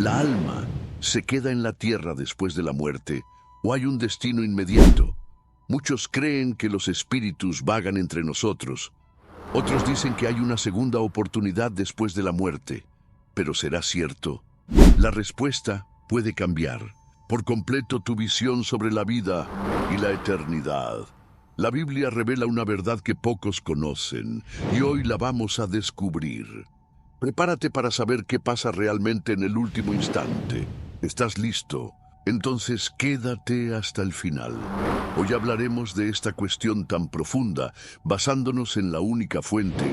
¿La alma se queda en la tierra después de la muerte o hay un destino inmediato? Muchos creen que los espíritus vagan entre nosotros. Otros dicen que hay una segunda oportunidad después de la muerte. ¿Pero será cierto? La respuesta puede cambiar por completo tu visión sobre la vida y la eternidad. La Biblia revela una verdad que pocos conocen y hoy la vamos a descubrir. Prepárate para saber qué pasa realmente en el último instante. ¿Estás listo? Entonces quédate hasta el final. Hoy hablaremos de esta cuestión tan profunda, basándonos en la única fuente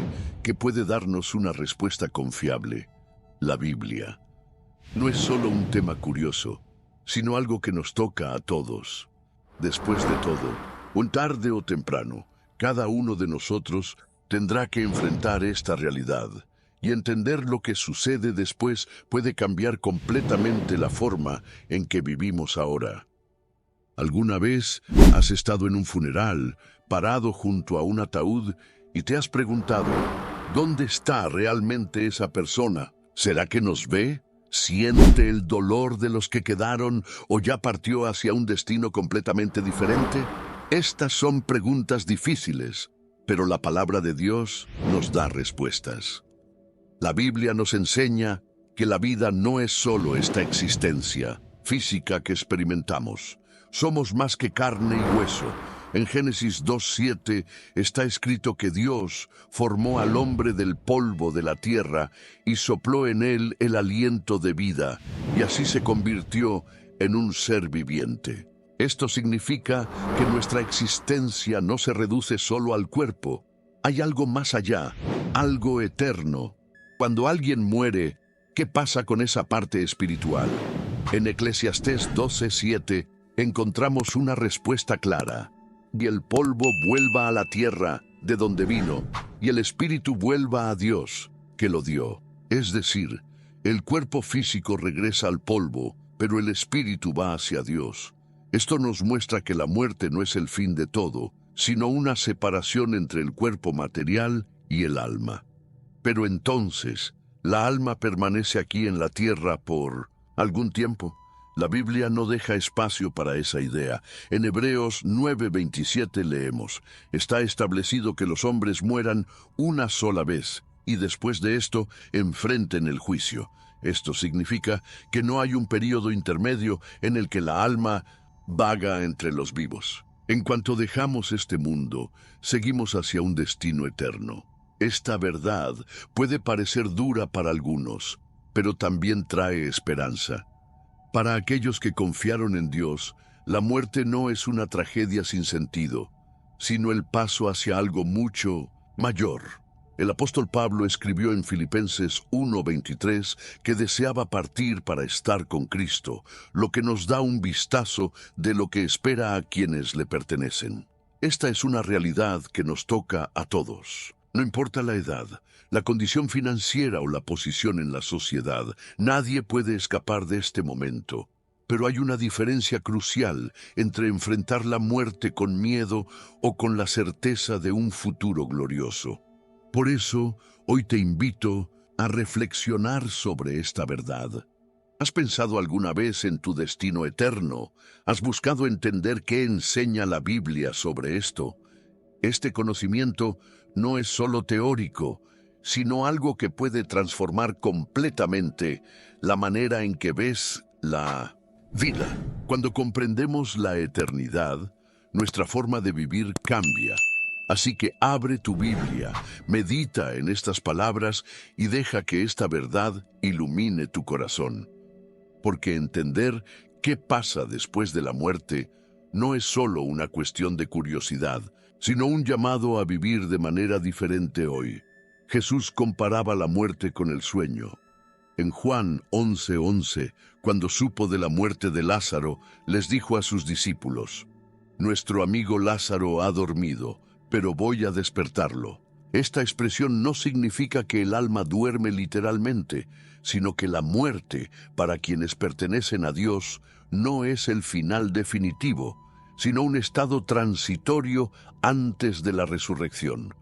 que puede darnos una respuesta confiable: la Biblia. No es solo un tema curioso, sino algo que nos toca a todos. Después de todo, un tarde o temprano, cada uno de nosotros tendrá que enfrentar esta realidad, y entender lo que sucede después puede cambiar completamente la forma en que vivimos ahora. ¿Alguna vez has estado en un funeral, parado junto a un ataúd, y te has preguntado, ¿dónde está realmente esa persona? ¿Será que nos ve? ¿Siente el dolor de los que quedaron o ya partió hacia un destino completamente diferente? Estas son preguntas difíciles, pero la palabra de Dios nos da respuestas. La Biblia nos enseña que la vida no es solo esta existencia física que experimentamos. Somos más que carne y hueso. En Génesis 2:7 está escrito que Dios formó al hombre del polvo de la tierra y sopló en él el aliento de vida, y así se convirtió en un ser viviente. Esto significa que nuestra existencia no se reduce solo al cuerpo. Hay algo más allá, algo eterno. Cuando alguien muere, ¿qué pasa con esa parte espiritual? En Eclesiastés 12:7 encontramos una respuesta clara. Y el polvo vuelva a la tierra de donde vino, y el espíritu vuelva a Dios, que lo dio. Es decir, el cuerpo físico regresa al polvo, pero el espíritu va hacia Dios. Esto nos muestra que la muerte no es el fin de todo, sino una separación entre el cuerpo material y el alma. Pero entonces, ¿la alma permanece aquí en la tierra por algún tiempo? La Biblia no deja espacio para esa idea. En Hebreos 9:27 leemos: está establecido que los hombres mueran una sola vez, y después de esto enfrenten el juicio. Esto significa que no hay un período intermedio en el que la alma vaga entre los vivos. En cuanto dejamos este mundo, seguimos hacia un destino eterno. Esta verdad puede parecer dura para algunos, pero también trae esperanza. Para aquellos que confiaron en Dios, la muerte no es una tragedia sin sentido, sino el paso hacia algo mucho mayor. El apóstol Pablo escribió en Filipenses 1:23 que deseaba partir para estar con Cristo, lo que nos da un vistazo de lo que espera a quienes le pertenecen. Esta es una realidad que nos toca a todos. No importa la edad, la condición financiera o la posición en la sociedad, nadie puede escapar de este momento. Pero hay una diferencia crucial entre enfrentar la muerte con miedo o con la certeza de un futuro glorioso. Por eso, hoy te invito a reflexionar sobre esta verdad. ¿Has pensado alguna vez en tu destino eterno? ¿Has buscado entender qué enseña la Biblia sobre esto? Este conocimiento no es solo teórico, sino algo que puede transformar completamente la manera en que ves la vida. Cuando comprendemos la eternidad, nuestra forma de vivir cambia. Así que abre tu Biblia, medita en estas palabras y deja que esta verdad ilumine tu corazón. Porque entender qué pasa después de la muerte no es solo una cuestión de curiosidad, sino un llamado a vivir de manera diferente hoy. Jesús comparaba la muerte con el sueño. En Juan 11:11, cuando supo de la muerte de Lázaro, les dijo a sus discípulos: nuestro amigo Lázaro ha dormido, pero voy a despertarlo. Esta expresión no significa que el alma duerme literalmente, sino que la muerte, para quienes pertenecen a Dios, no es el final definitivo, sino un estado transitorio antes de la resurrección.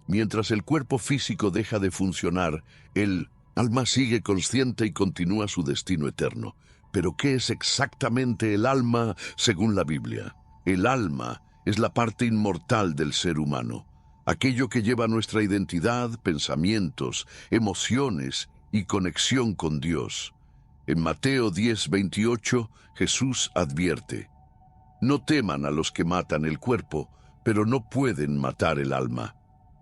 Mientras el cuerpo físico deja de funcionar, el alma sigue consciente y continúa su destino eterno. Pero ¿qué es exactamente el alma según la Biblia? El alma es la parte inmortal del ser humano, aquello que lleva nuestra identidad, pensamientos, emociones y conexión con Dios. En Mateo 10:28, Jesús advierte: no teman a los que matan el cuerpo, pero no pueden matar el alma.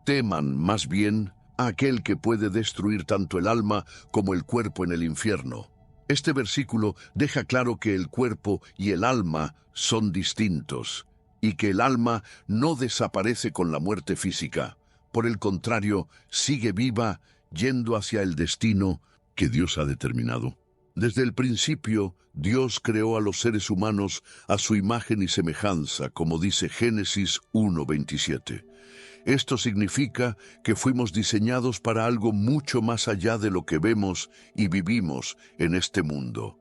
Teman más bien a aquel que puede destruir tanto el alma como el cuerpo en el infierno. Este versículo deja claro que el cuerpo y el alma son distintos, y que el alma no desaparece con la muerte física. Por el contrario, sigue viva, yendo hacia el destino que Dios ha determinado. Desde el principio, Dios creó a los seres humanos a su imagen y semejanza, como dice Génesis 1:27. Esto significa que fuimos diseñados para algo mucho más allá de lo que vemos y vivimos en este mundo.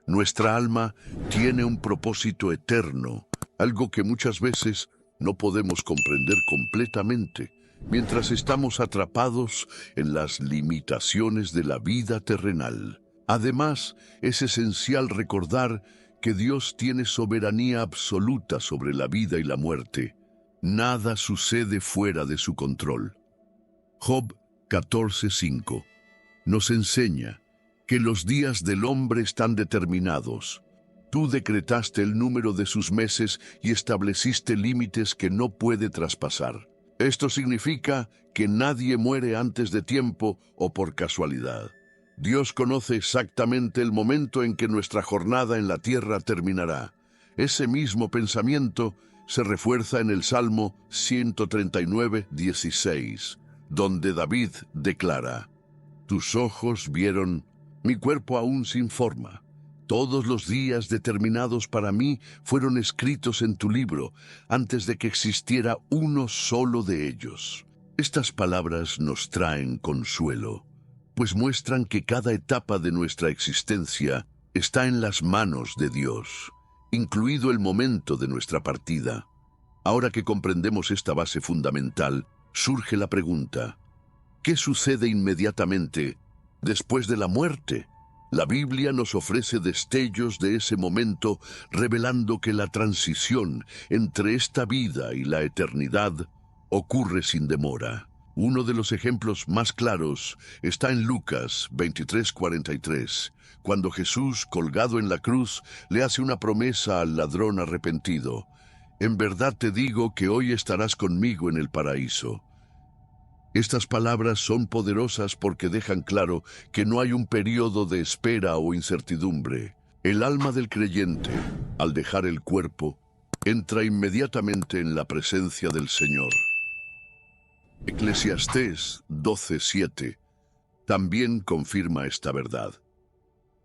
Nuestra alma tiene un propósito eterno, algo que muchas veces no podemos comprender completamente, mientras estamos atrapados en las limitaciones de la vida terrenal. Además, es esencial recordar que Dios tiene soberanía absoluta sobre la vida y la muerte. Nada sucede fuera de su control. Job 14:5 nos enseña que los días del hombre están determinados. Tú decretaste el número de sus meses y estableciste límites que no puede traspasar. Esto significa que nadie muere antes de tiempo o por casualidad. Dios conoce exactamente el momento en que nuestra jornada en la tierra terminará. Ese mismo pensamiento se refuerza en el Salmo 139:16, donde David declara: tus ojos vieron mi cuerpo aún sin forma. Todos los días determinados para mí fueron escritos en tu libro, antes de que existiera uno solo de ellos. Estas palabras nos traen consuelo, pues muestran que cada etapa de nuestra existencia está en las manos de Dios, incluido el momento de nuestra partida. Ahora que comprendemos esta base fundamental, surge la pregunta: ¿qué sucede inmediatamente después de la muerte? La Biblia nos ofrece destellos de ese momento, revelando que la transición entre esta vida y la eternidad ocurre sin demora. Uno de los ejemplos más claros está en Lucas 23:43, cuando Jesús, colgado en la cruz, le hace una promesa al ladrón arrepentido: en verdad te digo que hoy estarás conmigo en el paraíso. Estas palabras son poderosas porque dejan claro que no hay un periodo de espera o incertidumbre. El alma del creyente, al dejar el cuerpo, entra inmediatamente en la presencia del Señor. Eclesiastés 12:7 también confirma esta verdad.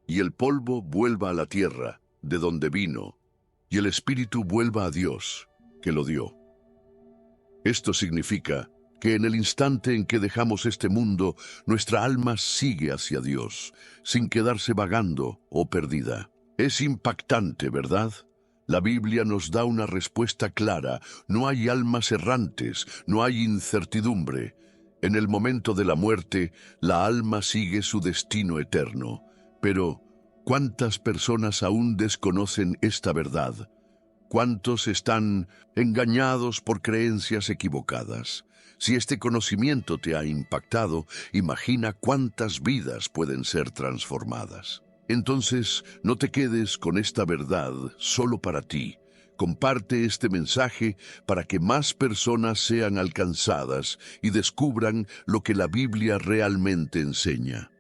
Y el polvo vuelva a la tierra, de donde vino, y el espíritu vuelva a Dios, que lo dio. Esto significa que en el instante en que dejamos este mundo, nuestra alma sigue hacia Dios, sin quedarse vagando o perdida. Es impactante, ¿verdad? La Biblia nos da una respuesta clara: no hay almas errantes, no hay incertidumbre. En el momento de la muerte, la alma sigue su destino eterno. Pero, ¿cuántas personas aún desconocen esta verdad? ¿Cuántos están engañados por creencias equivocadas? Si este conocimiento te ha impactado, imagina cuántas vidas pueden ser transformadas. Entonces, no te quedes con esta verdad solo para ti. Comparte este mensaje para que más personas sean alcanzadas y descubran lo que la Biblia realmente enseña.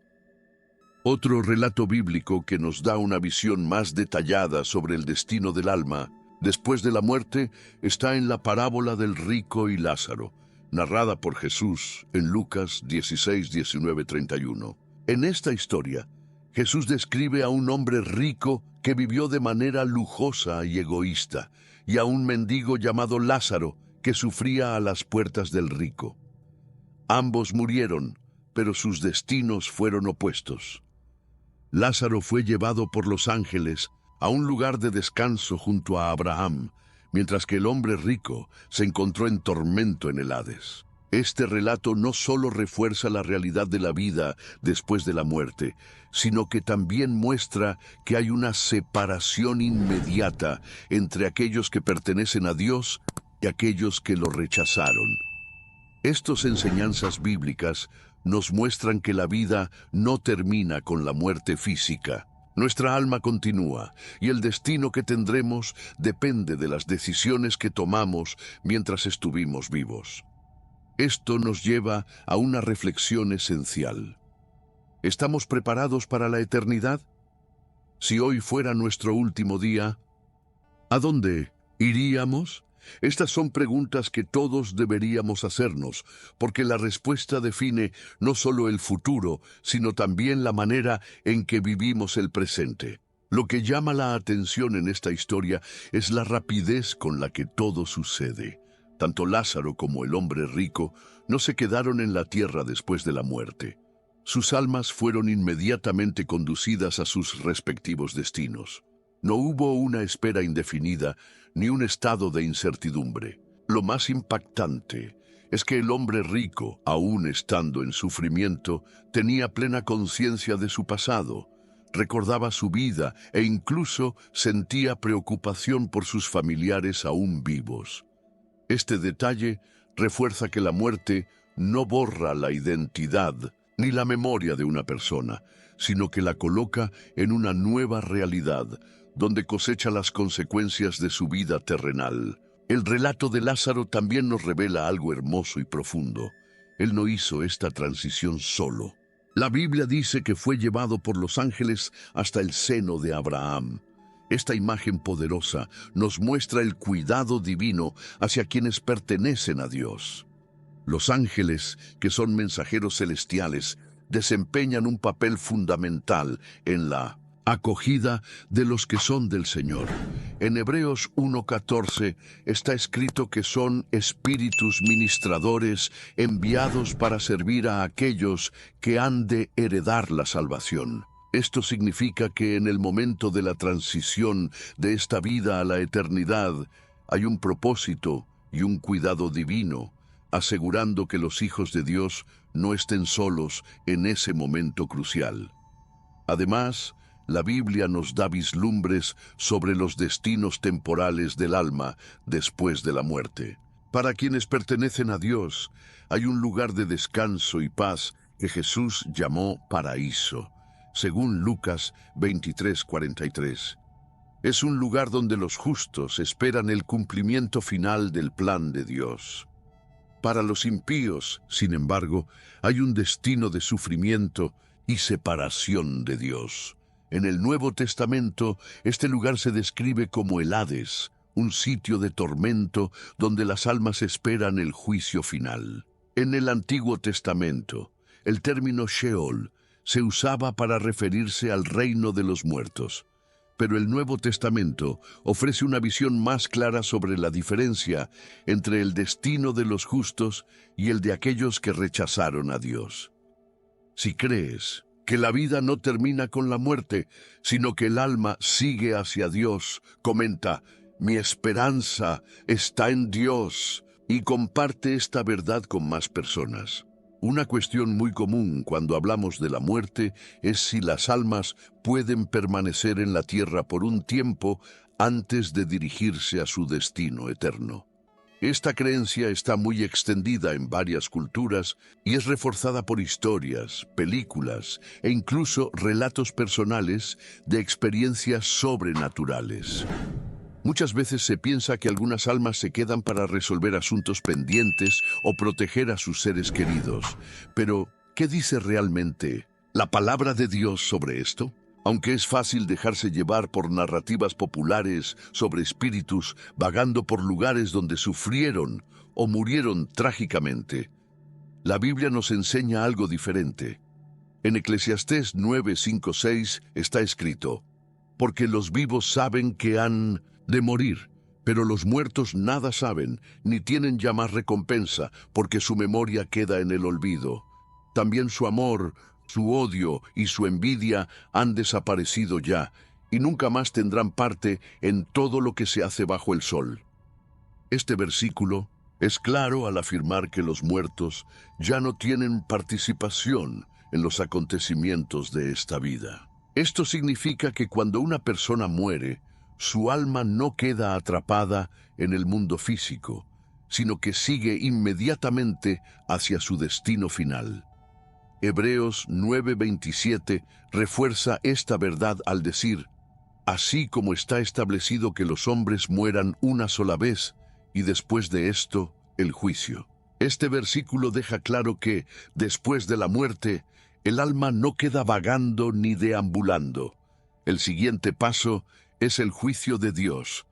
Otro relato bíblico que nos da una visión más detallada sobre el destino del alma después de la muerte está en la parábola del rico y Lázaro, narrada por Jesús en Lucas 16, 19, 31. En esta historia, Jesús describe a un hombre rico que vivió de manera lujosa y egoísta, y a un mendigo llamado Lázaro que sufría a las puertas del rico. Ambos murieron, pero sus destinos fueron opuestos. Lázaro fue llevado por los ángeles a un lugar de descanso junto a Abraham, mientras que el hombre rico se encontró en tormento en el Hades. Este relato no solo refuerza la realidad de la vida después de la muerte, sino que también muestra que hay una separación inmediata entre aquellos que pertenecen a Dios y aquellos que lo rechazaron. Estas enseñanzas bíblicas nos muestran que la vida no termina con la muerte física. Nuestra alma continúa y el destino que tendremos depende de las decisiones que tomamos mientras estuvimos vivos. Esto nos lleva a una reflexión esencial. ¿Estamos preparados para la eternidad? Si hoy fuera nuestro último día, ¿a dónde iríamos? Estas son preguntas que todos deberíamos hacernos, porque la respuesta define no solo el futuro, sino también la manera en que vivimos el presente. Lo que llama la atención en esta historia es la rapidez con la que todo sucede. Tanto Lázaro como el hombre rico no se quedaron en la tierra después de la muerte. Sus almas fueron inmediatamente conducidas a sus respectivos destinos. No hubo una espera indefinida ni un estado de incertidumbre. Lo más impactante es que el hombre rico, aún estando en sufrimiento, tenía plena conciencia de su pasado, recordaba su vida e incluso sentía preocupación por sus familiares aún vivos. Este detalle refuerza que la muerte no borra la identidad ni la memoria de una persona, sino que la coloca en una nueva realidad, donde cosecha las consecuencias de su vida terrenal. El relato de Lázaro también nos revela algo hermoso y profundo. Él no hizo esta transición solo. La Biblia dice que fue llevado por los ángeles hasta el seno de Abraham. Esta imagen poderosa nos muestra el cuidado divino hacia quienes pertenecen a Dios. Los ángeles, que son mensajeros celestiales, desempeñan un papel fundamental en la acogida de los que son del Señor. En Hebreos 1:14 está escrito que son espíritus ministradores enviados para servir a aquellos que han de heredar la salvación. Esto significa que en el momento de la transición de esta vida a la eternidad hay un propósito y un cuidado divino, asegurando que los hijos de Dios no estén solos en ese momento crucial. Además, la Biblia nos da vislumbres sobre los destinos temporales del alma después de la muerte. Para quienes pertenecen a Dios, hay un lugar de descanso y paz que Jesús llamó paraíso, según Lucas 23:43. Es un lugar donde los justos esperan el cumplimiento final del plan de Dios. Para los impíos, sin embargo, hay un destino de sufrimiento y separación de Dios. En el Nuevo Testamento, este lugar se describe como el Hades, un sitio de tormento donde las almas esperan el juicio final. En el Antiguo Testamento, el término Sheol se usaba para referirse al reino de los muertos, pero el Nuevo Testamento ofrece una visión más clara sobre la diferencia entre el destino de los justos y el de aquellos que rechazaron a Dios. Si crees que la vida no termina con la muerte, sino que el alma sigue hacia Dios, comenta: mi esperanza está en Dios, y comparte esta verdad con más personas. Una cuestión muy común cuando hablamos de la muerte es si las almas pueden permanecer en la tierra por un tiempo antes de dirigirse a su destino eterno. Esta creencia está muy extendida en varias culturas y es reforzada por historias, películas e incluso relatos personales de experiencias sobrenaturales. Muchas veces se piensa que algunas almas se quedan para resolver asuntos pendientes o proteger a sus seres queridos. Pero, ¿qué dice realmente la palabra de Dios sobre esto? Aunque es fácil dejarse llevar por narrativas populares sobre espíritus vagando por lugares donde sufrieron o murieron trágicamente, la Biblia nos enseña algo diferente. En Eclesiastés 9:5-6 está escrito: porque los vivos saben que han de morir, pero los muertos nada saben, ni tienen ya más recompensa, porque su memoria queda en el olvido. También su amor, su odio y su envidia han desaparecido ya, y nunca más tendrán parte en todo lo que se hace bajo el sol. Este versículo Es claro al afirmar que los muertos ya no tienen participación en los acontecimientos de esta vida. Esto significa que cuando una persona muere, su alma no queda atrapada en el mundo físico, sino que sigue inmediatamente hacia su destino final. Hebreos 9:27 refuerza esta verdad al decir: así como está establecido que los hombres mueran una sola vez, y después de esto, el juicio. Este versículo deja claro que, después de la muerte, el alma no queda vagando ni deambulando. El siguiente paso es el juicio de Dios.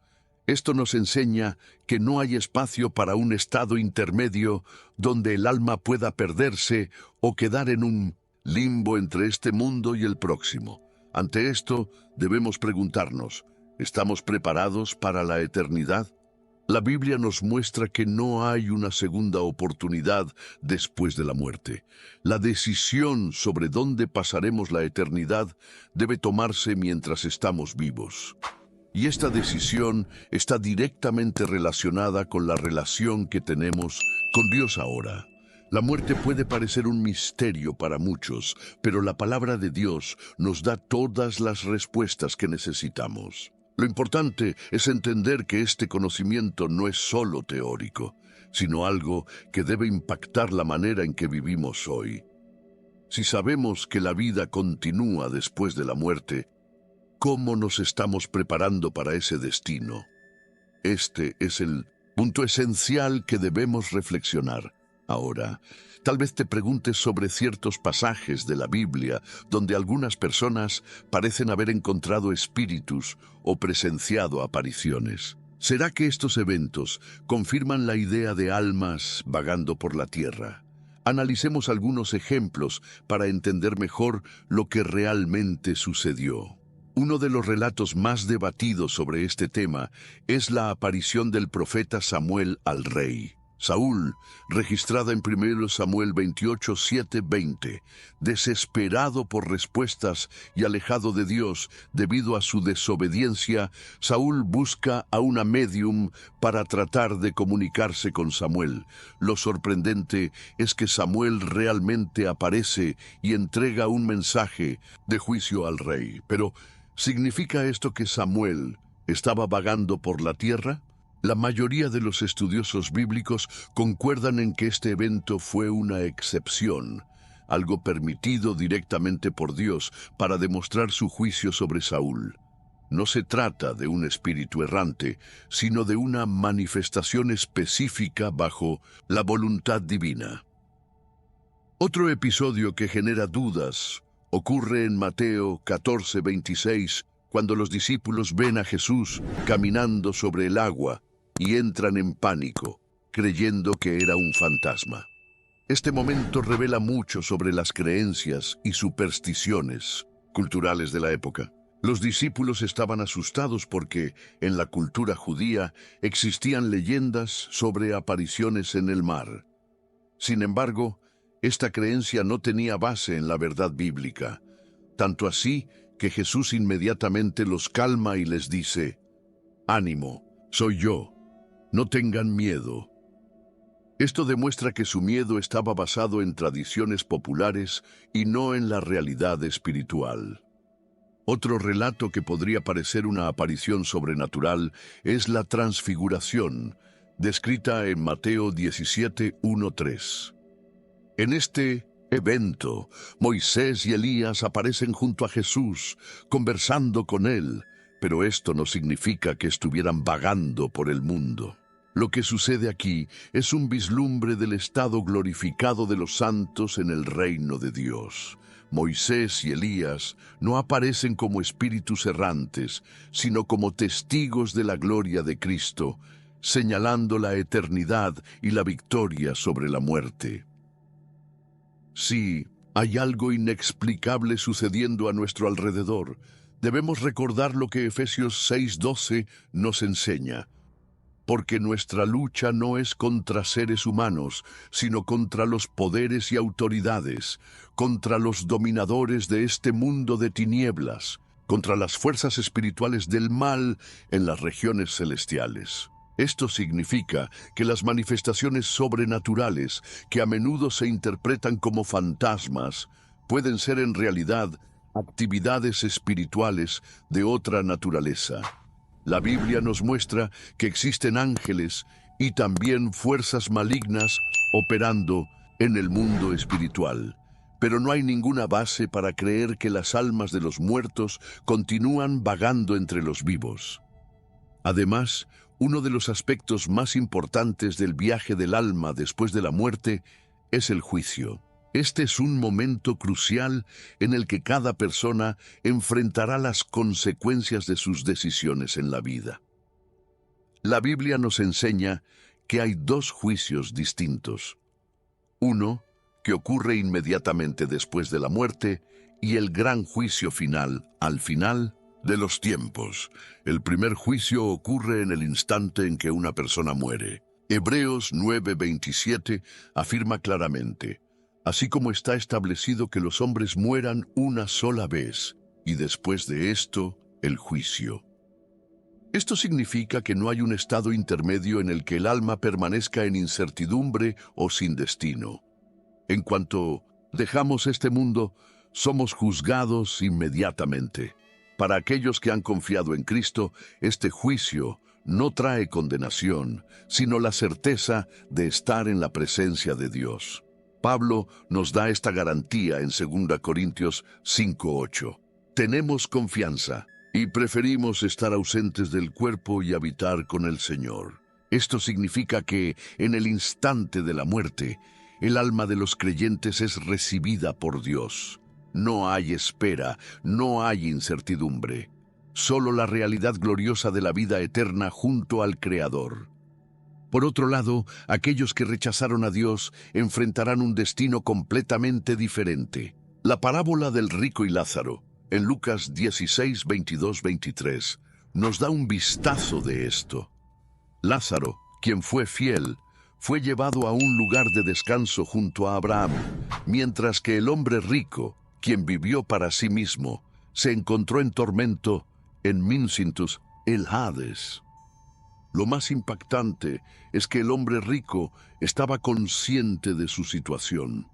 Esto nos enseña que no hay espacio para un estado intermedio donde el alma pueda perderse o quedar en un limbo entre este mundo y el próximo. Ante esto, debemos preguntarnos, ¿estamos preparados para la eternidad? La Biblia nos muestra que no hay una segunda oportunidad después de la muerte. La decisión sobre dónde pasaremos la eternidad debe tomarse mientras estamos vivos. Y esta decisión está directamente relacionada con la relación que tenemos con Dios ahora. La muerte puede parecer un misterio para muchos, pero la palabra de Dios nos da todas las respuestas que necesitamos. Lo importante es entender que este conocimiento no es solo teórico, sino algo que debe impactar la manera en que vivimos hoy. Si sabemos que la vida continúa después de la muerte, ¿cómo nos estamos preparando para ese destino? Este es el punto esencial que debemos reflexionar. Ahora, tal vez te preguntes sobre ciertos pasajes de la Biblia donde algunas personas parecen haber encontrado espíritus o presenciado apariciones. ¿Será que estos eventos confirman la idea de almas vagando por la tierra? Analicemos algunos ejemplos para entender mejor lo que realmente sucedió. Uno de los relatos más debatidos sobre este tema es la aparición del profeta Samuel al rey. Saúl, registrada en 1 Samuel 28, 7, 20, desesperado por respuestas y alejado de Dios debido a su desobediencia, Saúl busca a una médium para tratar de comunicarse con Samuel. Lo sorprendente es que Samuel realmente aparece y entrega un mensaje de juicio al rey. Pero, ¿significa esto que Samuel estaba vagando por la tierra? La mayoría de los estudiosos bíblicos concuerdan en que este evento fue una excepción, algo permitido directamente por Dios para demostrar su juicio sobre Saúl. No se trata de un espíritu errante, sino de una manifestación específica bajo la voluntad divina. Otro episodio que genera dudas ocurre en Mateo 14:26, cuando los discípulos ven a Jesús caminando sobre el agua y entran en pánico, creyendo que era un fantasma. Este momento revela mucho sobre las creencias y supersticiones culturales de la época. Los discípulos estaban asustados porque, en la cultura judía, existían leyendas sobre apariciones en el mar. Sin embargo, esta creencia no tenía base en la verdad bíblica, tanto así que Jesús inmediatamente los calma y les dice: «Ánimo, soy yo, no tengan miedo». Esto demuestra que su miedo estaba basado en tradiciones populares y no en la realidad espiritual. Otro relato que podría parecer una aparición sobrenatural es la transfiguración, descrita en Mateo 17:1-3. En este evento, Moisés y Elías aparecen junto a Jesús, conversando con él, pero esto no significa que estuvieran vagando por el mundo. Lo que sucede aquí es un vislumbre del estado glorificado de los santos en el reino de Dios. Moisés y Elías no aparecen como espíritus errantes, sino como testigos de la gloria de Cristo, señalando la eternidad y la victoria sobre la muerte. Sí, hay algo inexplicable sucediendo a nuestro alrededor. Debemos recordar lo que Efesios 6:12 nos enseña. Porque nuestra lucha no es contra seres humanos, sino contra los poderes y autoridades, contra los dominadores de este mundo de tinieblas, contra las fuerzas espirituales del mal en las regiones celestiales. Esto significa que las manifestaciones sobrenaturales, que a menudo se interpretan como fantasmas, pueden ser en realidad actividades espirituales de otra naturaleza. La Biblia nos muestra que existen ángeles y también fuerzas malignas operando en el mundo espiritual. Pero no hay ninguna base para creer que las almas de los muertos continúan vagando entre los vivos. Además, uno de los aspectos más importantes del viaje del alma después de la muerte es el juicio. Este es un momento crucial en el que cada persona enfrentará las consecuencias de sus decisiones en la vida. La Biblia nos enseña que hay dos juicios distintos. Uno, que ocurre inmediatamente después de la muerte, y el gran juicio final, al final de los tiempos. El primer juicio ocurre en el instante en que una persona muere. Hebreos 9:27 afirma claramente: así como está establecido que los hombres mueran una sola vez, y después de esto, el juicio. Esto significa que no hay un estado intermedio en el que el alma permanezca en incertidumbre o sin destino. En cuanto dejamos este mundo, somos juzgados inmediatamente. Para aquellos que han confiado en Cristo, este juicio no trae condenación, sino la certeza de estar en la presencia de Dios. Pablo nos da esta garantía en 2 Corintios 5:8. Tenemos confianza y preferimos estar ausentes del cuerpo y habitar con el Señor. Esto significa que, en el instante de la muerte, el alma de los creyentes es recibida por Dios. No hay espera, no hay incertidumbre. Solo la realidad gloriosa de la vida eterna junto al Creador. Por otro lado, aquellos que rechazaron a Dios enfrentarán un destino completamente diferente. La parábola del rico y Lázaro, en Lucas 16, 22, 23, nos da un vistazo de esto. Lázaro, quien fue fiel, fue llevado a un lugar de descanso junto a Abraham, mientras que el hombre rico, quien vivió para sí mismo, se encontró en tormento en Minsintus, el Hades. Lo más impactante es que el hombre rico estaba consciente de su situación.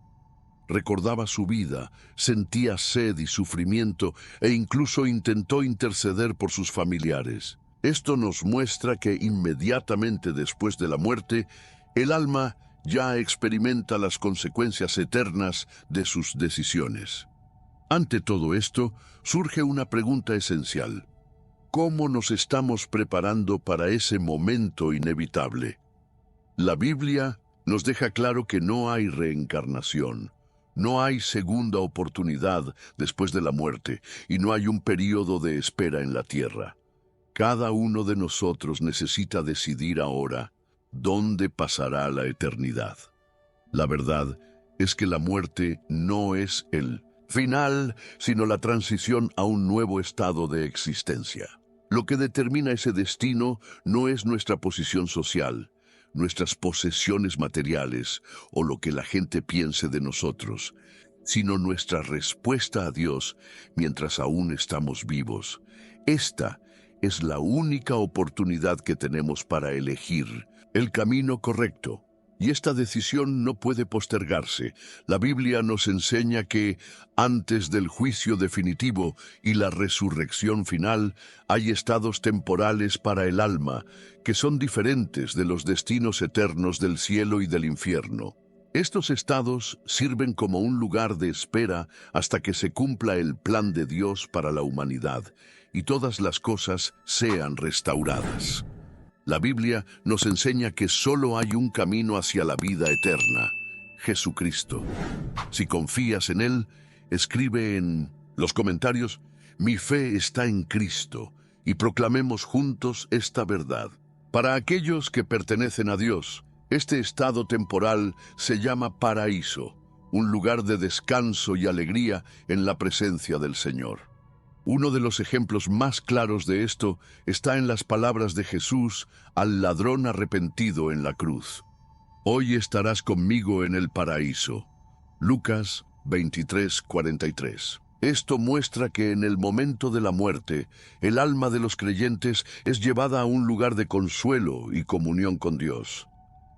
Recordaba su vida, sentía sed y sufrimiento e incluso intentó interceder por sus familiares. Esto nos muestra que inmediatamente después de la muerte, el alma ya experimenta las consecuencias eternas de sus decisiones. Ante todo esto, surge una pregunta esencial. ¿Cómo nos estamos preparando para ese momento inevitable? La Biblia nos deja claro que no hay reencarnación, no hay segunda oportunidad después de la muerte y no hay un período de espera en la tierra. Cada uno de nosotros necesita decidir ahora dónde pasará la eternidad. La verdad es que la muerte no es el final, sino la transición a un nuevo estado de existencia. Lo que determina ese destino no es nuestra posición social, nuestras posesiones materiales o lo que la gente piense de nosotros, sino nuestra respuesta a Dios mientras aún estamos vivos. Esta es la única oportunidad que tenemos para elegir el camino correcto. Y esta decisión no puede postergarse. La Biblia nos enseña que, antes del juicio definitivo y la resurrección final, hay estados temporales para el alma, que son diferentes de los destinos eternos del cielo y del infierno. Estos estados sirven como un lugar de espera hasta que se cumpla el plan de Dios para la humanidad y todas las cosas sean restauradas. La Biblia nos enseña que solo hay un camino hacia la vida eterna: Jesucristo. Si confías en Él, escribe en los comentarios: mi fe está en Cristo, y proclamemos juntos esta verdad. Para aquellos que pertenecen a Dios, este estado temporal se llama paraíso, un lugar de descanso y alegría en la presencia del Señor. Uno de los ejemplos más claros de esto está en las palabras de Jesús al ladrón arrepentido en la cruz. Hoy estarás conmigo en el paraíso. Lucas 23:43. Esto muestra que en el momento de la muerte, el alma de los creyentes es llevada a un lugar de consuelo y comunión con Dios.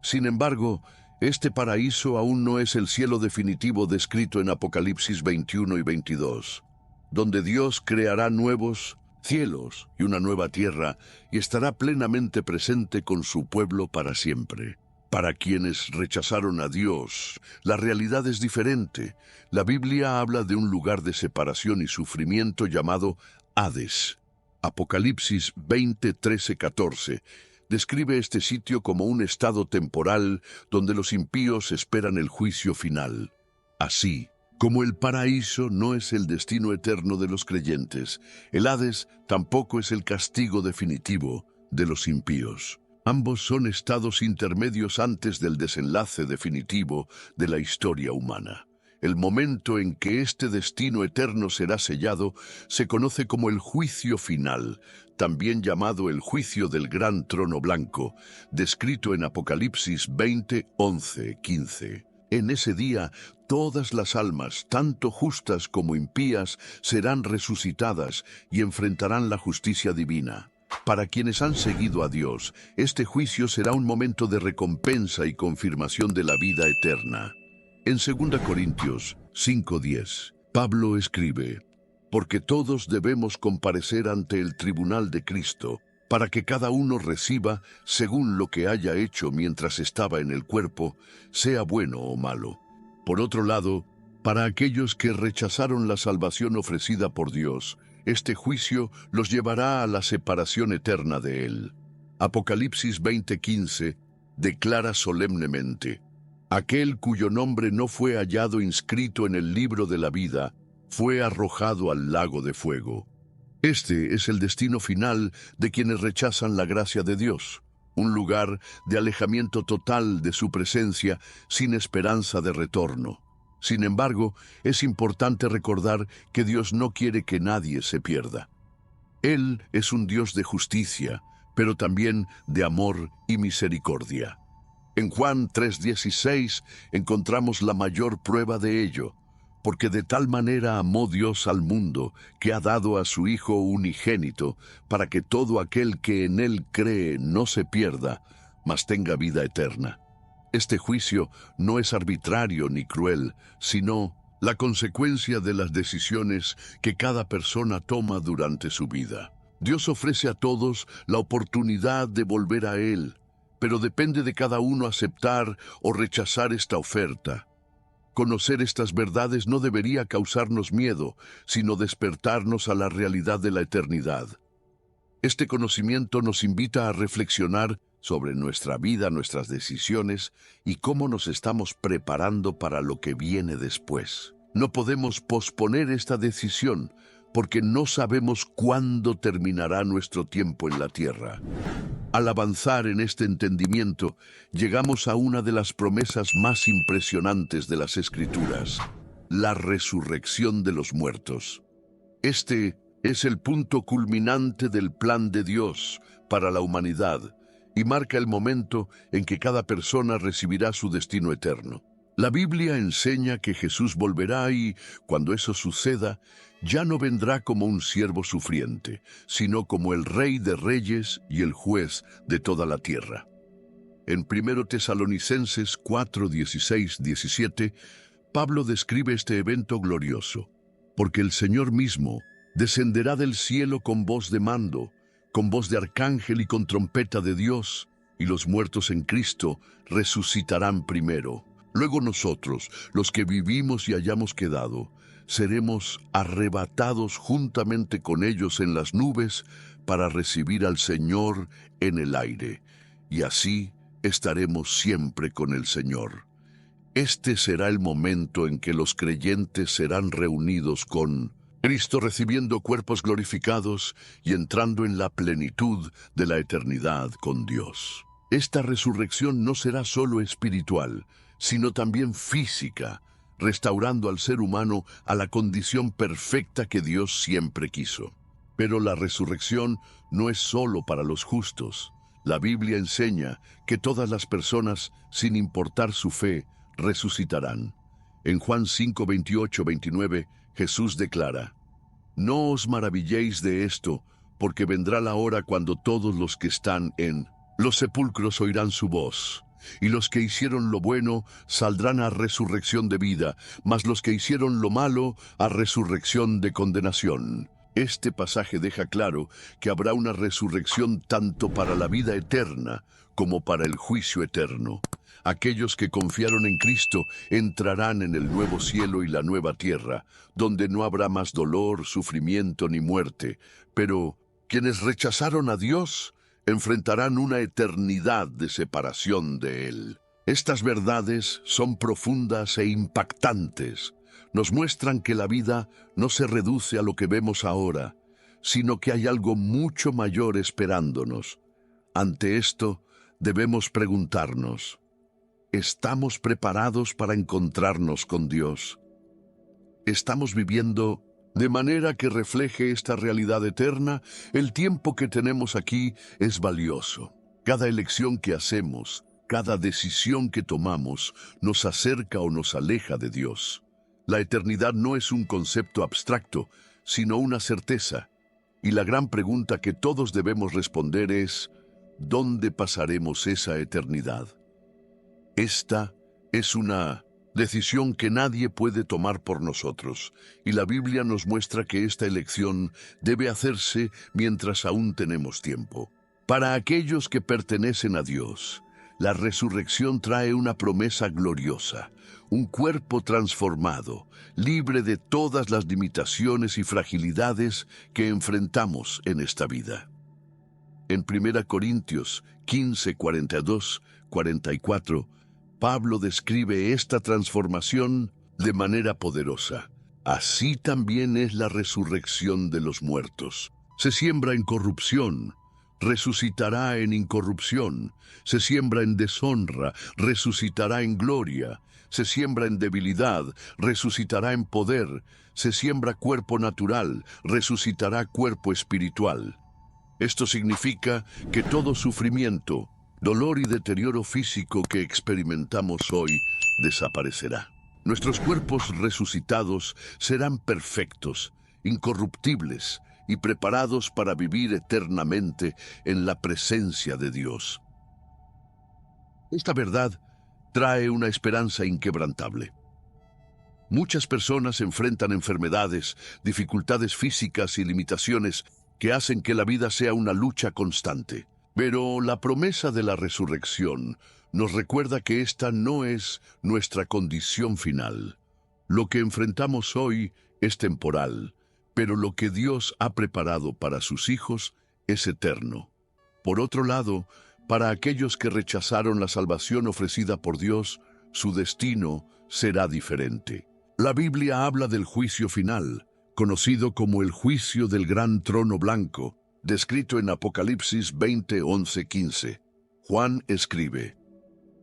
Sin embargo, este paraíso aún no es el cielo definitivo descrito en Apocalipsis 21 y 22, donde Dios creará nuevos cielos y una nueva tierra y estará plenamente presente con su pueblo para siempre. Para quienes rechazaron a Dios, la realidad es diferente. La Biblia habla de un lugar de separación y sufrimiento llamado Hades. Apocalipsis 20, 13, 14 describe este sitio como un estado temporal donde los impíos esperan el juicio final. Así, como el paraíso no es el destino eterno de los creyentes, el Hades tampoco es el castigo definitivo de los impíos. Ambos son estados intermedios antes del desenlace definitivo de la historia humana. El momento en que este destino eterno será sellado se conoce como el juicio final, también llamado el juicio del gran trono blanco, descrito en Apocalipsis 20, 11, 15. En ese día, todas las almas, tanto justas como impías, serán resucitadas y enfrentarán la justicia divina. Para quienes han seguido a Dios, este juicio será un momento de recompensa y confirmación de la vida eterna. En 2 Corintios 5:10, Pablo escribe: «Porque todos debemos comparecer ante el tribunal de Cristo, para que cada uno reciba, según lo que haya hecho mientras estaba en el cuerpo, sea bueno o malo». Por otro lado, para aquellos que rechazaron la salvación ofrecida por Dios, este juicio los llevará a la separación eterna de Él. Apocalipsis 20:15 declara solemnemente: «Aquel cuyo nombre no fue hallado inscrito en el libro de la vida, fue arrojado al lago de fuego». Este es el destino final de quienes rechazan la gracia de Dios, un lugar de alejamiento total de su presencia sin esperanza de retorno. Sin embargo, es importante recordar que Dios no quiere que nadie se pierda. Él es un Dios de justicia, pero también de amor y misericordia. En Juan 3:16 encontramos la mayor prueba de ello, porque de tal manera amó Dios al mundo, que ha dado a su Hijo unigénito, para que todo aquel que en Él cree no se pierda, mas tenga vida eterna. Este juicio no es arbitrario ni cruel, sino la consecuencia de las decisiones que cada persona toma durante su vida. Dios ofrece a todos la oportunidad de volver a Él, pero depende de cada uno aceptar o rechazar esta oferta. Conocer estas verdades no debería causarnos miedo, sino despertarnos a la realidad de la eternidad. Este conocimiento nos invita a reflexionar sobre nuestra vida, nuestras decisiones y cómo nos estamos preparando para lo que viene después. No podemos posponer esta decisión porque no sabemos cuándo terminará nuestro tiempo en la tierra. Al avanzar en este entendimiento, llegamos a una de las promesas más impresionantes de las Escrituras: la resurrección de los muertos. Este es el punto culminante del plan de Dios para la humanidad y marca el momento en que cada persona recibirá su destino eterno. La Biblia enseña que Jesús volverá y, cuando eso suceda, ya no vendrá como un siervo sufriente, sino como el Rey de Reyes y el Juez de toda la tierra. En 1 Tesalonicenses 4, 16, 17, Pablo describe este evento glorioso: «Porque el Señor mismo descenderá del cielo con voz de mando, con voz de arcángel y con trompeta de Dios, y los muertos en Cristo resucitarán primero. Luego nosotros, los que vivimos y hayamos quedado, seremos arrebatados juntamente con ellos en las nubes para recibir al Señor en el aire, y así estaremos siempre con el Señor. Este será el momento en que los creyentes serán reunidos con Cristo, recibiendo cuerpos glorificados y entrando en la plenitud de la eternidad con Dios. Esta resurrección no será solo espiritual, sino también física, restaurando al ser humano a la condición perfecta que Dios siempre quiso. Pero la resurrección no es solo para los justos. La Biblia enseña que todas las personas, sin importar su fe, resucitarán. En Juan 5, 28, 29, Jesús declara: «No os maravilléis de esto, porque vendrá la hora cuando todos los que están en los sepulcros oirán su voz, y los que hicieron lo bueno saldrán a resurrección de vida, mas los que hicieron lo malo a resurrección de condenación». Este pasaje deja claro que habrá una resurrección tanto para la vida eterna como para el juicio eterno. Aquellos que confiaron en Cristo entrarán en el nuevo cielo y la nueva tierra, donde no habrá más dolor, sufrimiento ni muerte. Pero quienes rechazaron a Dios enfrentarán una eternidad de separación de Él. Estas verdades son profundas e impactantes. Nos muestran que la vida no se reduce a lo que vemos ahora, sino que hay algo mucho mayor esperándonos. Ante esto, debemos preguntarnos: ¿estamos preparados para encontrarnos con Dios? ¿Estamos viviendo de manera que refleje esta realidad eterna? El tiempo que tenemos aquí es valioso. Cada elección que hacemos, cada decisión que tomamos, nos acerca o nos aleja de Dios. La eternidad no es un concepto abstracto, sino una certeza. Y la gran pregunta que todos debemos responder es: ¿dónde pasaremos esa eternidad? Esta es una decisión que nadie puede tomar por nosotros, y la Biblia nos muestra que esta elección debe hacerse mientras aún tenemos tiempo. Para aquellos que pertenecen a Dios, la resurrección trae una promesa gloriosa: un cuerpo transformado, libre de todas las limitaciones y fragilidades que enfrentamos en esta vida. En 1 Corintios 15, 42, 44, Pablo describe esta transformación de manera poderosa. Así también es la resurrección de los muertos. Se siembra en corrupción, resucitará en incorrupción. Se siembra en deshonra, resucitará en gloria. Se siembra en debilidad, resucitará en poder. Se siembra cuerpo natural, resucitará cuerpo espiritual. Esto significa que todo sufrimiento, dolor y deterioro físico que experimentamos hoy desaparecerá. Nuestros cuerpos resucitados serán perfectos, incorruptibles y preparados para vivir eternamente en la presencia de Dios. Esta verdad trae una esperanza inquebrantable. Muchas personas enfrentan enfermedades, dificultades físicas y limitaciones que hacen que la vida sea una lucha constante. Pero la promesa de la resurrección nos recuerda que esta no es nuestra condición final. Lo que enfrentamos hoy es temporal, pero lo que Dios ha preparado para sus hijos es eterno. Por otro lado, para aquellos que rechazaron la salvación ofrecida por Dios, su destino será diferente. La Biblia habla del juicio final, conocido como el juicio del gran trono blanco, descrito en Apocalipsis 20, 11, 15. Juan escribe: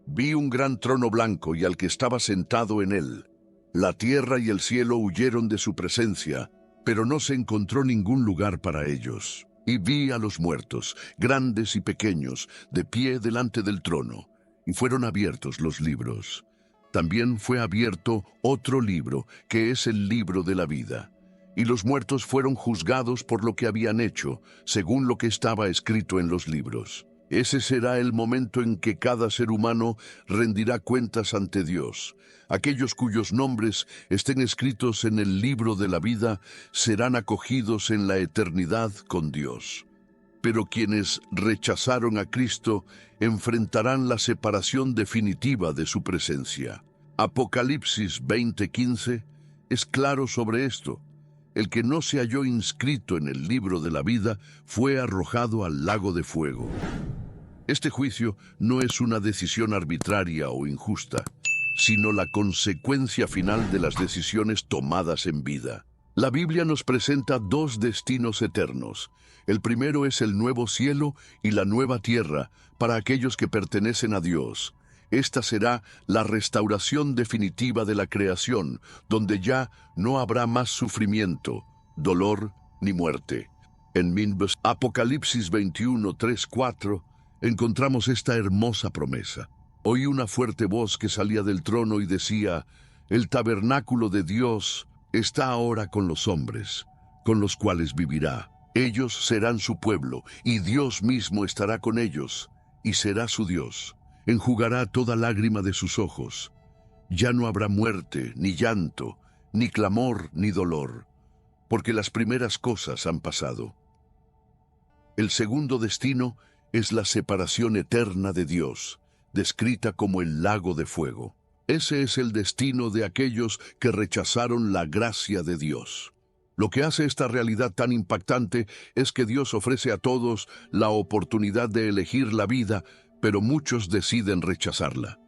«Vi un gran trono blanco y al que estaba sentado en él. La tierra y el cielo huyeron de su presencia, pero no se encontró ningún lugar para ellos. Y vi a los muertos, grandes y pequeños, de pie delante del trono, y fueron abiertos los libros. También fue abierto otro libro, que es el libro de la vida. Y los muertos fueron juzgados por lo que habían hecho, según lo que estaba escrito en los libros. Ese será el momento en que cada ser humano rendirá cuentas ante Dios. Aquellos cuyos nombres estén escritos en el libro de la vida serán acogidos en la eternidad con Dios. Pero quienes rechazaron a Cristo enfrentarán la separación definitiva de su presencia. Apocalipsis 20:15 es claro sobre esto. El que no se halló inscrito en el libro de la vida fue arrojado al lago de fuego. Este juicio no es una decisión arbitraria o injusta, sino la consecuencia final de las decisiones tomadas en vida. La Biblia nos presenta dos destinos eternos. El primero es el nuevo cielo y la nueva tierra para aquellos que pertenecen a Dios. Esta será la restauración definitiva de la creación, donde ya no habrá más sufrimiento, dolor ni muerte. En Apocalipsis 21, 3, 4, encontramos esta hermosa promesa. Oí una fuerte voz que salía del trono y decía: «El tabernáculo de Dios está ahora con los hombres, con los cuales vivirá. Ellos serán su pueblo, y Dios mismo estará con ellos, y será su Dios. Enjugará toda lágrima de sus ojos. Ya no habrá muerte, ni llanto, ni clamor, ni dolor, porque las primeras cosas han pasado. El segundo destino es la separación eterna de Dios, descrita como el lago de fuego. Ese es el destino de aquellos que rechazaron la gracia de Dios. Lo que hace esta realidad tan impactante es que Dios ofrece a todos la oportunidad de elegir la vida, pero muchos deciden rechazarla.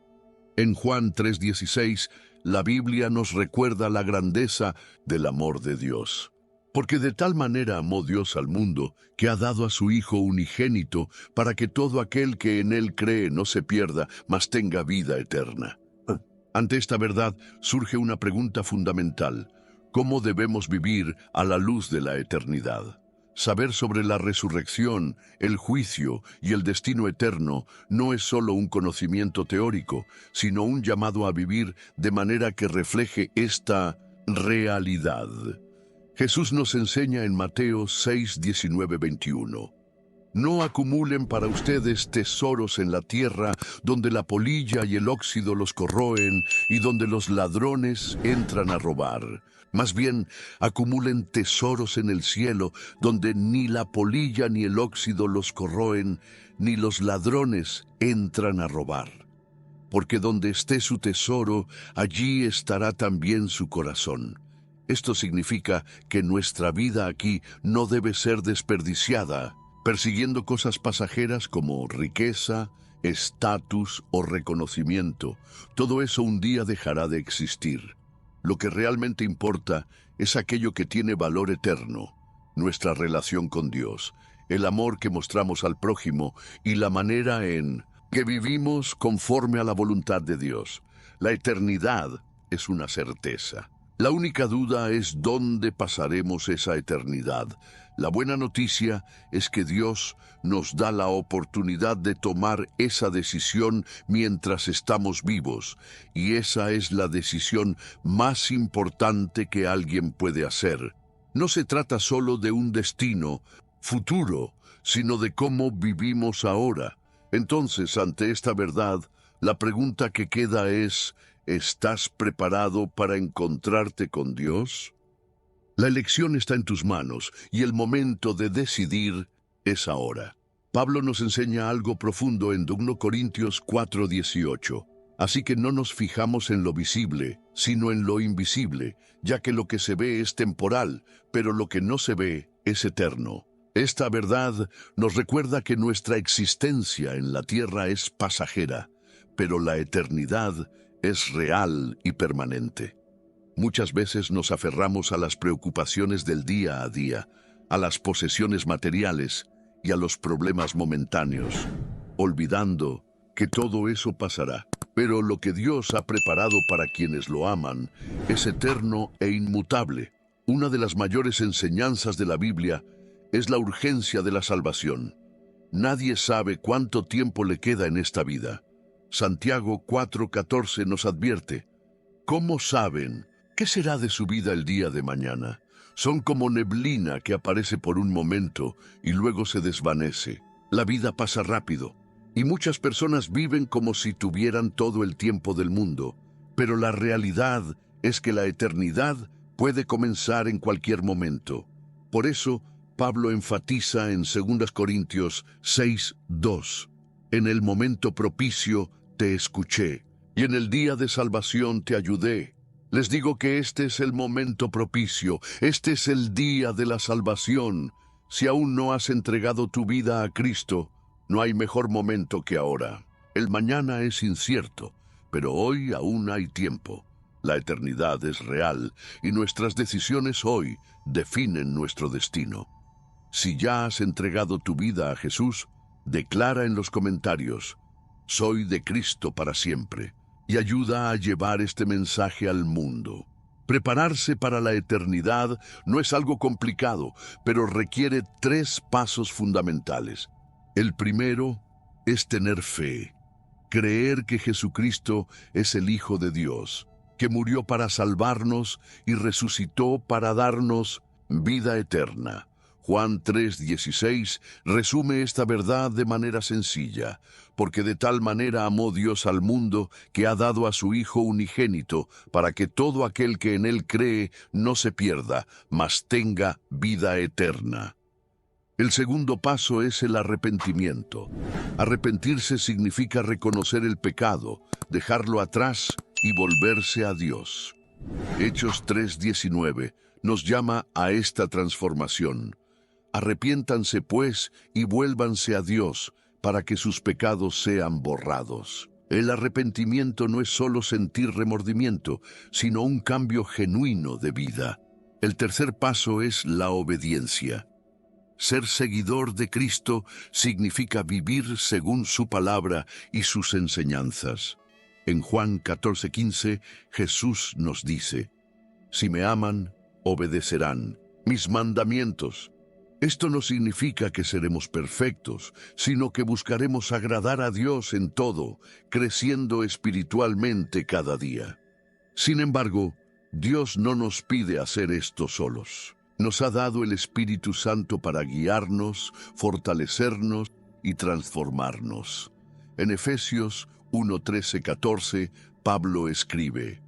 En Juan 3:16, la Biblia nos recuerda la grandeza del amor de Dios. Porque de tal manera amó Dios al mundo, que ha dado a su Hijo unigénito, para que todo aquel que en Él cree no se pierda, mas tenga vida eterna. Ante esta verdad surge una pregunta fundamental: ¿cómo debemos vivir a la luz de la eternidad? Saber sobre la resurrección, el juicio y el destino eterno no es solo un conocimiento teórico, sino un llamado a vivir de manera que refleje esta realidad. Jesús nos enseña en Mateo 6, 19, 21. No acumulen para ustedes tesoros en la tierra, donde la polilla y el óxido los corroen y donde los ladrones entran a robar. Más bien, acumulen tesoros en el cielo, donde ni la polilla ni el óxido los corroen, ni los ladrones entran a robar. Porque donde esté su tesoro, allí estará también su corazón. Esto significa que nuestra vida aquí no debe ser desperdiciada, persiguiendo cosas pasajeras como riqueza, estatus o reconocimiento. Todo eso un día dejará de existir. Lo que realmente importa es aquello que tiene valor eterno: nuestra relación con Dios, el amor que mostramos al prójimo y la manera en que vivimos conforme a la voluntad de Dios. La eternidad es una certeza. La única duda es dónde pasaremos esa eternidad. La buena noticia es que Dios nos da la oportunidad de tomar esa decisión mientras estamos vivos, y esa es la decisión más importante que alguien puede hacer. No se trata solo de un destino futuro, sino de cómo vivimos ahora. Entonces, ante esta verdad, la pregunta que queda es: ¿estás preparado para encontrarte con Dios? La elección está en tus manos y el momento de decidir es ahora. Pablo nos enseña algo profundo en 2 Corintios 4:18. Así que no nos fijamos en lo visible, sino en lo invisible, ya que lo que se ve es temporal, pero lo que no se ve es eterno. Esta verdad nos recuerda que nuestra existencia en la tierra es pasajera, pero la eternidad es real y permanente. Muchas veces nos aferramos a las preocupaciones del día a día, a las posesiones materiales y a los problemas momentáneos, olvidando que todo eso pasará. Pero lo que Dios ha preparado para quienes lo aman es eterno e inmutable. Una de las mayores enseñanzas de la Biblia es la urgencia de la salvación. Nadie sabe cuánto tiempo le queda en esta vida. Santiago 4:14 nos advierte: ¿cómo saben qué será de su vida el día de mañana? Son como neblina que aparece por un momento y luego se desvanece. La vida pasa rápido, y muchas personas viven como si tuvieran todo el tiempo del mundo. Pero la realidad es que la eternidad puede comenzar en cualquier momento. Por eso, Pablo enfatiza en 2 Corintios 6:2. En el momento propicio te escuché, y en el día de salvación te ayudé. Les digo que este es el momento propicio, este es el día de la salvación. Si aún no has entregado tu vida a Cristo, no hay mejor momento que ahora. El mañana es incierto, pero hoy aún hay tiempo. La eternidad es real, y nuestras decisiones hoy definen nuestro destino. Si ya has entregado tu vida a Jesús, declara en los comentarios: soy de Cristo para siempre, y ayuda a llevar este mensaje al mundo. Prepararse para la eternidad no es algo complicado, pero requiere 3 pasos fundamentales. El primero es tener fe, creer que Jesucristo es el Hijo de Dios. que murió para salvarnos y resucitó para darnos vida eterna. Juan 3:16 resume esta verdad de manera sencilla, porque de tal manera amó Dios al mundo que ha dado a su Hijo unigénito, para que todo aquel que en él cree no se pierda, mas tenga vida eterna. El segundo paso es el arrepentimiento. Arrepentirse significa reconocer el pecado, dejarlo atrás y volverse a Dios. Hechos 3:19 nos llama a esta transformación. Arrepiéntanse, pues, y vuélvanse a Dios, para que sus pecados sean borrados. El arrepentimiento no es solo sentir remordimiento, sino un cambio genuino de vida. El tercer paso es la obediencia. Ser seguidor de Cristo significa vivir según su palabra y sus enseñanzas. En Juan 14:15, Jesús nos dice: «Si me aman, obedecerán mis mandamientos». Esto no significa que seremos perfectos, sino que buscaremos agradar a Dios en todo, creciendo espiritualmente cada día. Sin embargo, Dios no nos pide hacer esto solos. Nos ha dado el Espíritu Santo para guiarnos, fortalecernos y transformarnos. En Efesios 1:13-14, Pablo escribe: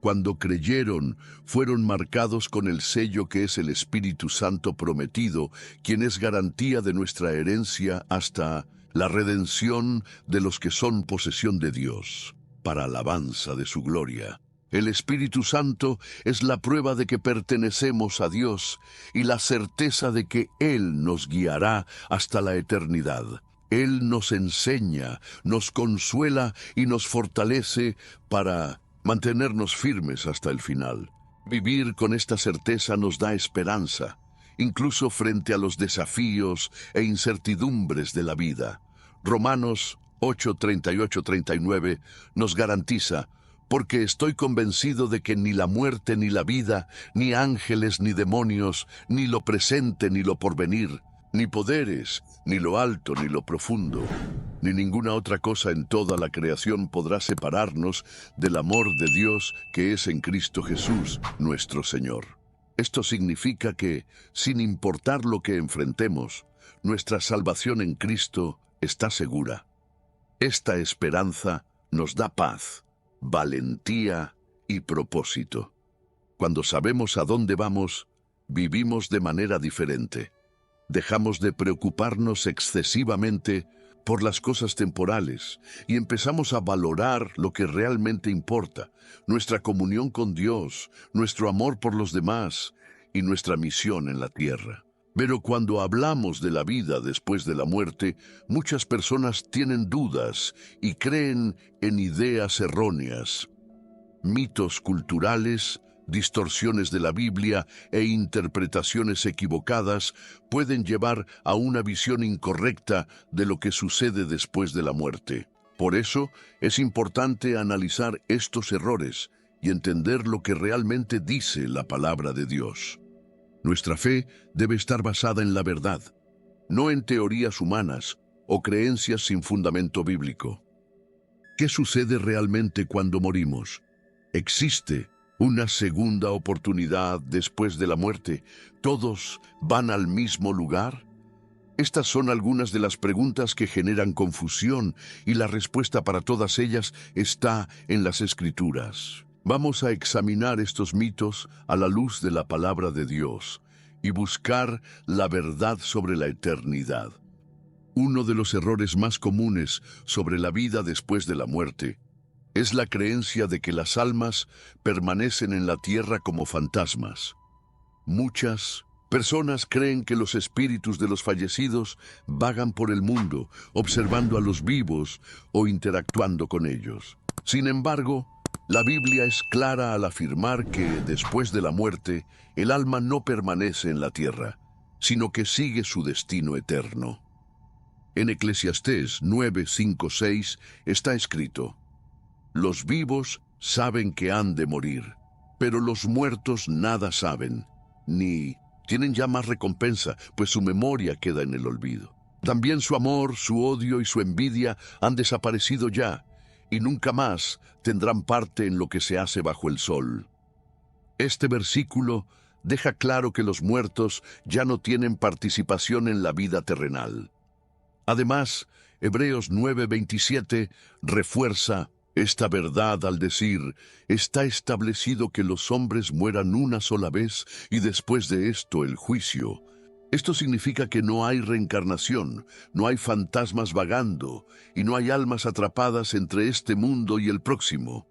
«Cuando creyeron, fueron marcados con el sello que es el Espíritu Santo prometido, quien es garantía de nuestra herencia hasta la redención de los que son posesión de Dios, para alabanza de su gloria». El Espíritu Santo es la prueba de que pertenecemos a Dios y la certeza de que Él nos guiará hasta la eternidad. Él nos enseña, nos consuela y nos fortalece para mantenernos firmes hasta el final. Vivir con esta certeza nos da esperanza, incluso frente a los desafíos e incertidumbres de la vida. Romanos 8:38-39 nos garantiza: «Porque estoy convencido de que ni la muerte ni la vida, ni ángeles ni demonios, ni lo presente ni lo porvenir, ni poderes, ni lo alto ni lo profundo, ni ninguna otra cosa en toda la creación podrá separarnos del amor de Dios que es en Cristo Jesús, nuestro Señor». Esto significa que, sin importar lo que enfrentemos, nuestra salvación en Cristo está segura. Esta esperanza nos da paz, valentía y propósito. Cuando sabemos a dónde vamos, vivimos de manera diferente. Dejamos de preocuparnos excesivamente por las cosas temporales y empezamos a valorar lo que realmente importa: nuestra comunión con Dios, nuestro amor por los demás y nuestra misión en la tierra. Pero cuando hablamos de la vida después de la muerte, muchas personas tienen dudas y creen en ideas erróneas. Mitos culturales, distorsiones de la Biblia e interpretaciones equivocadas pueden llevar a una visión incorrecta de lo que sucede después de la muerte. Por eso, es importante analizar estos errores y entender lo que realmente dice la palabra de Dios. Nuestra fe debe estar basada en la verdad, no en teorías humanas o creencias sin fundamento bíblico. ¿Qué sucede realmente cuando morimos? ¿Existe una segunda oportunidad después de la muerte? ¿Todos van al mismo lugar? Estas son algunas de las preguntas que generan confusión y la respuesta para todas ellas está en las Escrituras. Vamos a examinar estos mitos a la luz de la palabra de Dios y buscar la verdad sobre la eternidad. Uno de los errores más comunes sobre la vida después de la muerte es la creencia de que las almas permanecen en la tierra como fantasmas. Muchas personas creen que los espíritus de los fallecidos vagan por el mundo, observando a los vivos o interactuando con ellos. Sin embargo, la Biblia es clara al afirmar que, después de la muerte, el alma no permanece en la tierra, sino que sigue su destino eterno. En Eclesiastés 9:5-6 está escrito: «Los vivos saben que han de morir, pero los muertos nada saben, ni tienen ya más recompensa, pues su memoria queda en el olvido. También su amor, su odio y su envidia han desaparecido ya, y nunca más tendrán parte en lo que se hace bajo el sol. Este versículo deja claro que los muertos ya no tienen participación en la vida terrenal. Además, Hebreos 9:27 refuerza esta verdad al decir: está establecido que los hombres mueran una sola vez y después de esto el juicio. Esto significa que no hay reencarnación, no hay fantasmas vagando y no hay almas atrapadas entre este mundo y el próximo.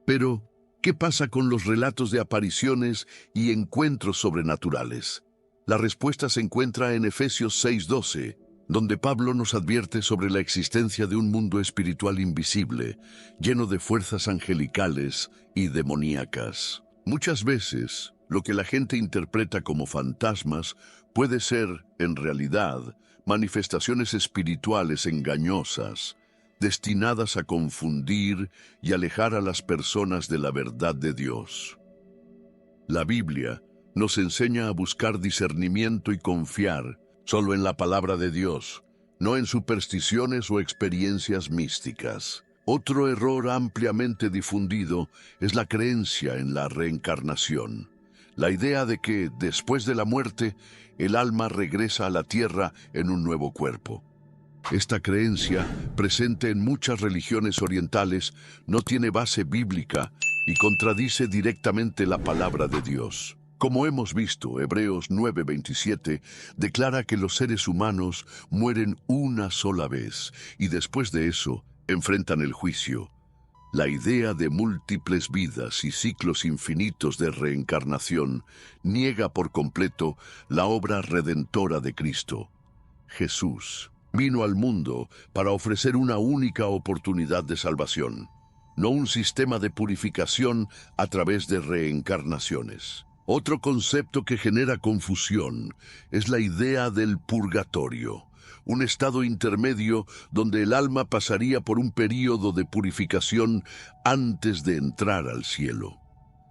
Pero, ¿qué pasa con los relatos de apariciones y encuentros sobrenaturales? La respuesta se encuentra en Efesios 6:12, donde Pablo nos advierte sobre la existencia de un mundo espiritual invisible, lleno de fuerzas angelicales y demoníacas. Muchas veces, lo que la gente interpreta como fantasmas puede ser, en realidad, manifestaciones espirituales engañosas, destinadas a confundir y alejar a las personas de la verdad de Dios. La Biblia nos enseña a buscar discernimiento y confiar solo en la palabra de Dios, no en supersticiones o experiencias místicas. Otro error ampliamente difundido es la creencia en la reencarnación. La idea de que, después de la muerte, el alma regresa a la tierra en un nuevo cuerpo. Esta creencia, presente en muchas religiones orientales, no tiene base bíblica y contradice directamente la palabra de Dios. Como hemos visto, Hebreos 9:27 declara que los seres humanos mueren una sola vez y después de eso enfrentan el juicio. La idea de múltiples vidas y ciclos infinitos de reencarnación niega por completo la obra redentora de Cristo. Jesús vino al mundo para ofrecer una única oportunidad de salvación, no un sistema de purificación a través de reencarnaciones. Otro concepto que genera confusión es la idea del purgatorio, un estado intermedio donde el alma pasaría por un período de purificación antes de entrar al cielo.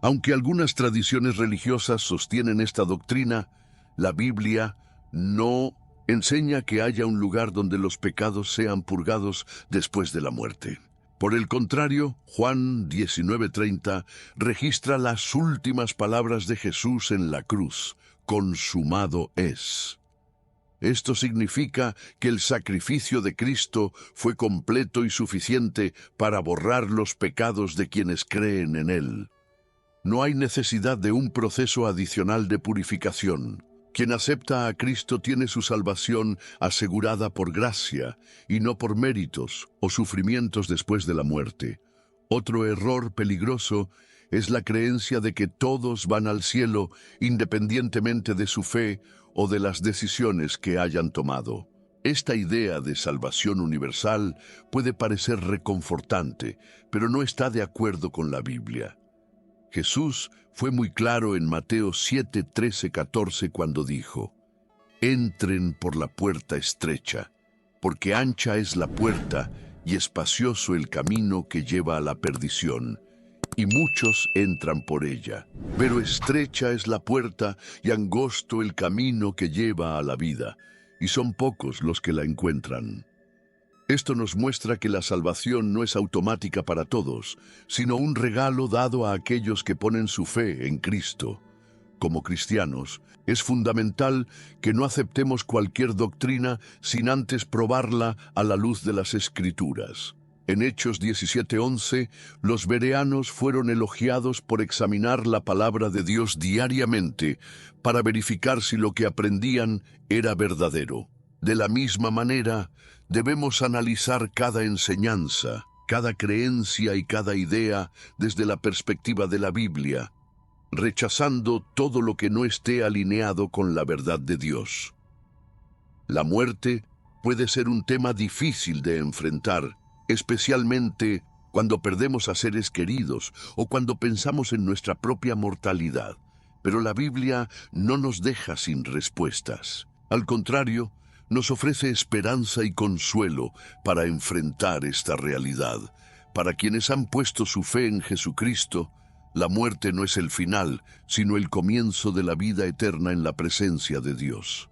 Aunque algunas tradiciones religiosas sostienen esta doctrina, la Biblia no enseña que haya un lugar donde los pecados sean purgados después de la muerte. Por el contrario, Juan 19:30 registra las últimas palabras de Jesús en la cruz: consumado es. Esto significa que el sacrificio de Cristo fue completo y suficiente para borrar los pecados de quienes creen en Él. No hay necesidad de un proceso adicional de purificación. Quien acepta a Cristo tiene su salvación asegurada por gracia y no por méritos o sufrimientos después de la muerte. Otro error peligroso es la creencia de que todos van al cielo independientemente de su fe o de las decisiones que hayan tomado. Esta idea de salvación universal puede parecer reconfortante, pero no está de acuerdo con la Biblia. Jesús fue muy claro en Mateo 7:13-14 cuando dijo: entren por la puerta estrecha, porque ancha es la puerta y espacioso el camino que lleva a la perdición, y muchos entran por ella. Pero estrecha es la puerta y angosto el camino que lleva a la vida, y son pocos los que la encuentran. Esto nos muestra que la salvación no es automática para todos, sino un regalo dado a aquellos que ponen su fe en Cristo. Como cristianos, es fundamental que no aceptemos cualquier doctrina sin antes probarla a la luz de las Escrituras. En Hechos 17:11, los bereanos fueron elogiados por examinar la palabra de Dios diariamente para verificar si lo que aprendían era verdadero. De la misma manera, debemos analizar cada enseñanza, cada creencia y cada idea desde la perspectiva de la Biblia, rechazando todo lo que no esté alineado con la verdad de Dios. La muerte puede ser un tema difícil de enfrentar, especialmente cuando perdemos a seres queridos o cuando pensamos en nuestra propia mortalidad. Pero la Biblia no nos deja sin respuestas. Al contrario, nos ofrece esperanza y consuelo para enfrentar esta realidad. Para quienes han puesto su fe en Jesucristo, la muerte no es el final, sino el comienzo de la vida eterna en la presencia de Dios.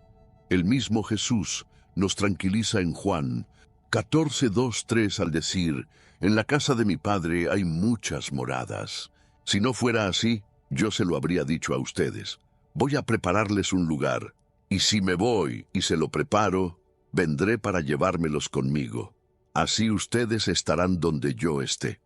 El mismo Jesús nos tranquiliza en Juan, 14:2-3 al decir, en la casa de mi padre hay muchas moradas. Si no fuera así, yo se lo habría dicho a ustedes. Voy a prepararles un lugar, y si me voy y se lo preparo, vendré para llevármelos conmigo. Así ustedes estarán donde yo esté.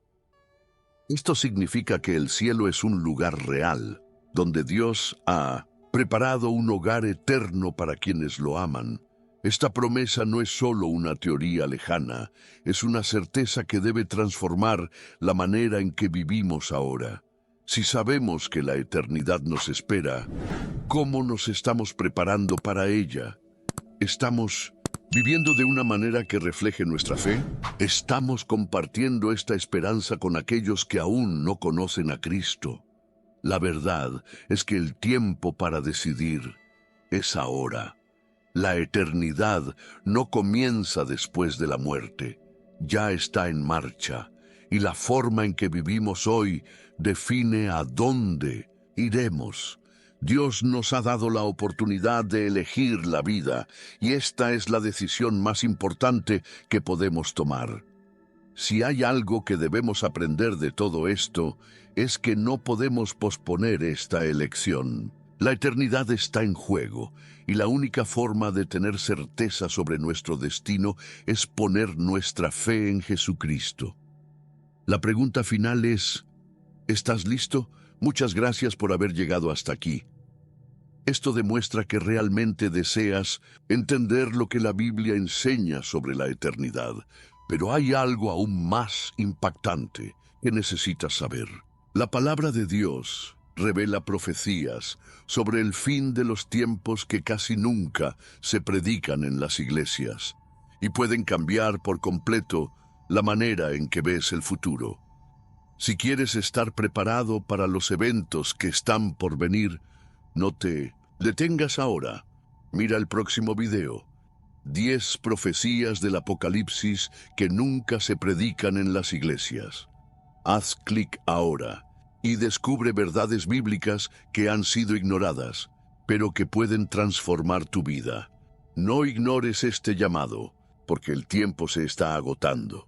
Esto significa que el cielo es un lugar real, donde Dios ha preparado un hogar eterno para quienes lo aman. Esta promesa no es solo una teoría lejana, es una certeza que debe transformar la manera en que vivimos ahora. Si sabemos que la eternidad nos espera, ¿cómo nos estamos preparando para ella? ¿Estamos viviendo de una manera que refleje nuestra fe? ¿Estamos compartiendo esta esperanza con aquellos que aún no conocen a Cristo? La verdad es que el tiempo para decidir es ahora. La eternidad no comienza después de la muerte, ya está en marcha, y la forma en que vivimos hoy define a dónde iremos. Dios nos ha dado la oportunidad de elegir la vida, y esta es la decisión más importante que podemos tomar. Si hay algo que debemos aprender de todo esto, es que no podemos posponer esta elección. La eternidad está en juego, y la única forma de tener certeza sobre nuestro destino es poner nuestra fe en Jesucristo. La pregunta final es, ¿estás listo? Muchas gracias por haber llegado hasta aquí. Esto demuestra que realmente deseas entender lo que la Biblia enseña sobre la eternidad, pero hay algo aún más impactante que necesitas saber. La palabra de Dios revela profecías sobre el fin de los tiempos que casi nunca se predican en las iglesias y pueden cambiar por completo la manera en que ves el futuro. Si quieres estar preparado para los eventos que están por venir, no te detengas ahora. Mira el próximo video. 10 profecías del Apocalipsis que nunca se predican en las iglesias. Haz clic ahora y descubre verdades bíblicas que han sido ignoradas, pero que pueden transformar tu vida. No ignores este llamado, porque el tiempo se está agotando.